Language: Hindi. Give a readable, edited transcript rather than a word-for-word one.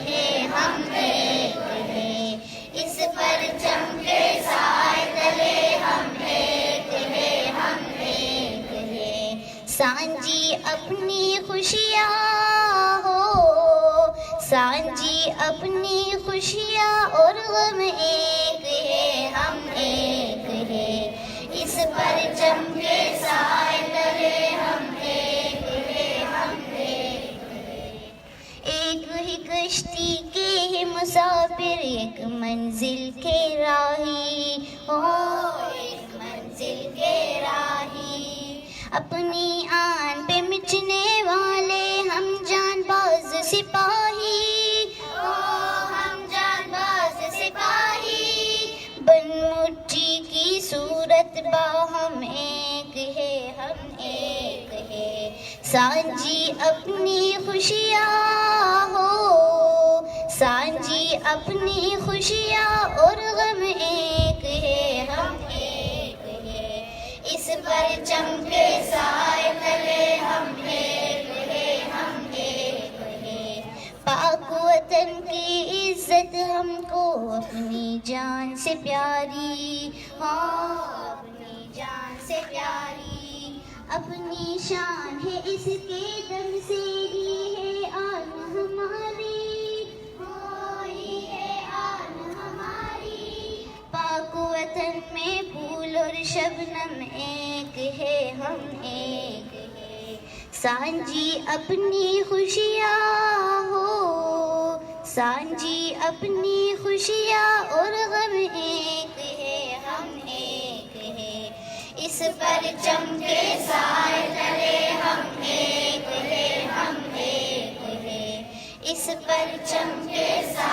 है, हम एक है। इस परचम के साए तले हम एक है, हम एक है। सांझी अपनी खुशियाँ हो, सांझी अपनी खुशियाँ और गम एक है, हम एक है। इस परचम के साए तले हम एक है, हम एक है। एक ही कश्ती के ही मुसाफिर, एक मंजिल के राही हो, एक मंजिल के राही। अपनी आन पे मिटने वाले हम जानबाज सिपाही हो, हम जानबाज सिपाही। बनमुट्ठी की सूरत बाहम एक है, हम एक है। सांझी अपनी खुशियाँ हो, सांझी अपनी खुशियाँ और गम एक है, हम एक है। इस परचम के साए तले हम एक है, हम एक है। पाक वतन की इज्जत हमको अपनी जान से प्यारी हो, अपनी जान से प्यारी। अपनी शान है इसके दम से ही है आन हमारी, होई है आन हमारी। पाक वतन में फूल और शबनम एक है, हम एक है। सांझी अपनी खुशियाँ हो, सांझी अपनी खुशियाँ और गम एक है, हम एक है। इस परचम के साए तले हम एक है, हम एक है। इस परचम के साए